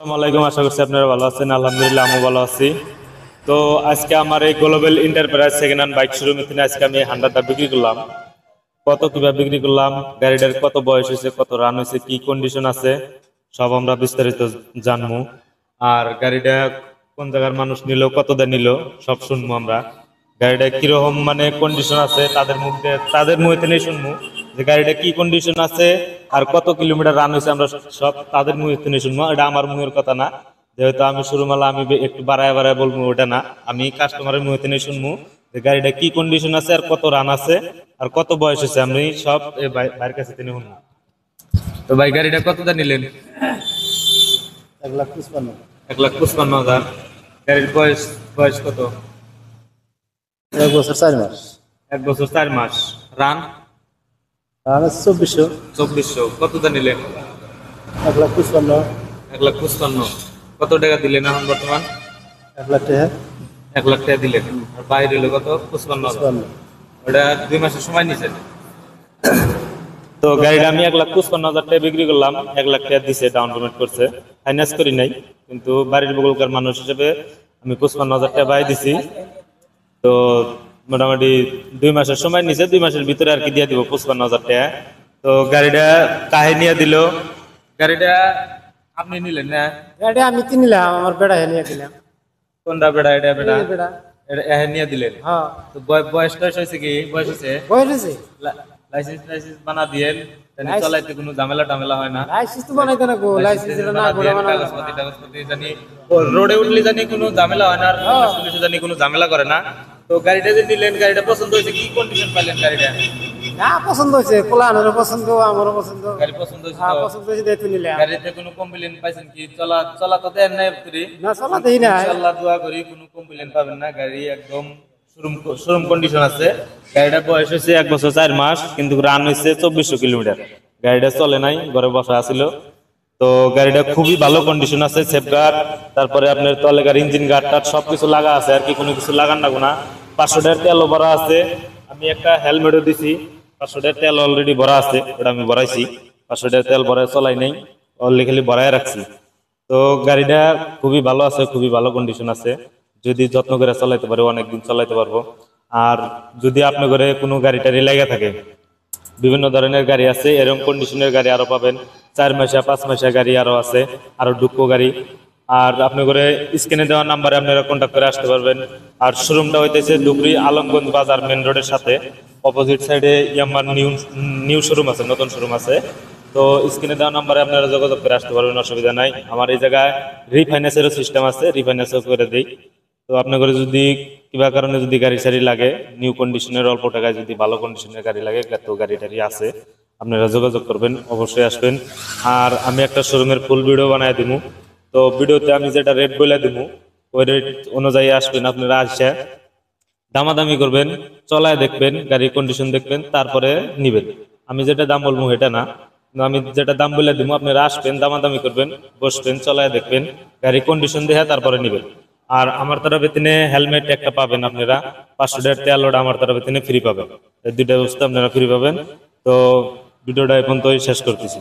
আসসালামাইকুম, আশা করছি আপনারা ভালো আছেন। আলহামদুলিল্লাহ আমি ভালো আছি। তো আজকে আমার এই global enterprise second hand bike শোরুমে থেকে আজকে আমি হান্ডারটা বিক্রি করলাম। কত কিভাবে বিক্রি করলাম, গাড়িটার কত বয়স হয়েছে, কত রান হয়েছে, কি কন্ডিশন আছে, সব আমরা বিস্তারিত জানবো। আর গাড়িটা কোন জায়গার মানুষ নিল, কত দিয়ে নিল, সব শুনবো আমরা। গাড়িটা কিরকম মানে কন্ডিশন আছে তাদের মুখে থেকে শুনবো যে গাড়িটা কি কন্ডিশন আছে আর কত কিলোমিটার রান হয়েছে। আমরা সব তাদের মুখে থেকে শুনবো, এটা আমার মুখের কথা না। যেহেতু আমি শোরুমওয়ালা, আমি একটু বাড়ায় বাড়ায় বলবো ওটা না, আমি কাস্টমারের মুখে থেকে শুনবো যে গাড়িটা কি কন্ডিশন আছে আর কত রান আছে আর কত বয়স হয়েছে। আমি সব ভাইয়ের কাছে থেকে শুনবো। তো ভাই, গাড়িটা কত দা নিলেন? 1,55,000। 1,55,000। গাড়ির বয়স বয়স কত? 1 বছর 4 মাস। 1 বছর 4 মাস। রান? আর 2400। 2400। কত দা নিলেন? 1,55,000। 1,55,000। কত টাকা দিলেন এখন বর্তমান? 1,00,000 টাকা। 1 লাখ টাকা দিলেন। আর বাইরে হলো কত? 55,000। ওটা 2 মাসের সময় নিছেন। তো গাড়িটা আমি 1,55,000 টাকা বিক্রি করলাম। 1 লাখ টাকা দিছে, ডাউন পেমেন্ট করছে, ফাইন্যান্স করি নাই। কিন্তু বাড়ির বগলকার মানুষ হিসেবে আমি 55,000 টাকা বাই দিছি। তো মোটামুটি 2 মাসের সময় নিছে, 2 মাসের ভিতরে আর কি দিয়ে দিব 55,000 টাকা। তো গাড়িটা কাহে নিয়ে দিল? গাড়িটা আপনি নিলেন না? এটা আমি কিনলাম, আমার বেড়া নিয়ে দিলাম। কোনটা বেড়া? এটা বেড়া? এই বেড়া। এটা এহে নিয়ে দিলেন? হ্যাঁ। তো বয়স টয়স হয়েছে কি? বয়স হয়েছে? বয়স হয়েছে। লাইসেন্স লাইসেন্স বানা দিয়েন, তাহলে চলাইতে কোনো ঝামেলা টামেলা হয় না। লাইসেন্স তো বানাইতে না গো, লাইসেন্স এটা না করে বানানো। কাগজপত্র জানি রোডে উঠলে জানি কোনো ঝামেলা হয় না, আর পুলিশে জানি কোনো ঝামেলা করে না। তো গাড়িটা যে নিলেন, গাড়িটা পছন্দ হয়েছে? কি কন্ডিশন পাইলেন গাড়িটা? না, পছন্দ হয়েছে, পোলানোরও পছন্দ, আমারও পছন্দ। গাড়ি পছন্দ হয়েছে? হ্যাঁ, পছন্দ হয়েছে, দেখতে নিলাম। গাড়িতে কোনো কমপ্লেন পাইছেন কি? চলা চলা তো দেন নাই আপনি? না, চলা দেই না। ইনশাআল্লাহ দোয়া করি কোনো কমপ্লেন পাবেন না। গাড়ি একদম শোরুম কন্ডিশন আছে। গাড়িটার বয়স হয়েছে 1 বছর 4 মাস, কিন্তু রান হয়েছে 2400 কিলোমিটার। গাড়িটা চলে নাই, ঘরে বসা আছিল। তো গাড়িটা খুবই ভালো কন্ডিশন আছে। সেফগার্ড, তারপরে আপনার তলেগার ইঞ্জিন গার্ড টার্ড সবকিছু লাগা আছে, আর কি কোনো কিছু লাগান লাগবো না। 500 টাকার তেলও ভরা আছে। আমি একটা হেলমেটও দিছি। 500 টাকার তেল অলরেডি ভরা আছে, ওটা আমি ভরাইছি। 500 টাকার তেল ভরায় চলাই নাই, অলরেডি খালি ভরায় রাখছি। তো গাড়িটা খুবই ভালো আছে, খুবই ভালো কন্ডিশন আছে। যদি যত্ন করে চালাইতে পারে অনেকদিন চালাইতে পারবো। আর যদি আপনার ঘরে কোনো গাড়ি টাড়ি লেগে থাকে, বিভিন্ন ধরনের গাড়ি আছে, এরকম কন্ডিশনের গাড়ি আরো পাবেন। 4 মাসা 5 মাসা গাড়ি আরো আছে, আরো ডুকো গাড়ি। আর আপনার ঘরে স্ক্রিনে দেওয়া নাম্বারে আপনারা কন্ট্যাক্ট করে আসতে পারবেন। আর শোরুমটা হইতেছে ডুবরি আলমগঞ্জ বাজার মেন রোডের সাথে অপোজিট সাইডে ইয়ামার নিউ শোরুম আছে, নতুন শোরুম আছে। তো স্ক্রিনে দেওয়া নাম্বারে আপনারা যোগাযোগ করে আসতে পারবেন, অসুবিধা নাই। আমার এই জায়গায় রিফাইন্যান্সেরও সিস্টেম আছে, রিফাইন্যান্সও করে দিই। তো আপনার ঘরে যদি কিবা কারণে যদি গাড়ি সারি লাগে, নিউ কন্ডিশনের অল্প টাকায় যদি ভালো কন্ডিশনের গাড়ি লাগে, তো গাড়ি টাড়ি আছে, আপনারা যোগাযোগ করবেন, অবশ্যই আসবেন। আর আমি একটা শোরুমের ফুল ভিডিও বানাই দিব। তো ভিডিওতে আমি যেটা রেট বলে দিব, ওই রেট অনুযায়ী আসবেন। আপনারা আসে দামাদামি করবেন, চলায় দেখবেন, গাড়ির কন্ডিশন দেখবেন, তারপরে নিবেন। আমি যেটা দাম বলবো এটা না, আমি যেটা দাম বলে দিব, আপনারা আসবেন, দামাদামি করবেন, বসবেন, চলায় দেখবেন, গাড়ির কন্ডিশন দেখে তারপরে নিবেন। আর আমার তরফে তিনি হেলমেট একটা পাবেন, আপনারা 500 টাকার তেল ওটা আমার তরফে তিনি ফ্রি পাবেন। এই দুইটা ব্যবস্থা আপনারা ফ্রি পাবেন। তো ভিডিওটা এখন তো শেষ করতেছি।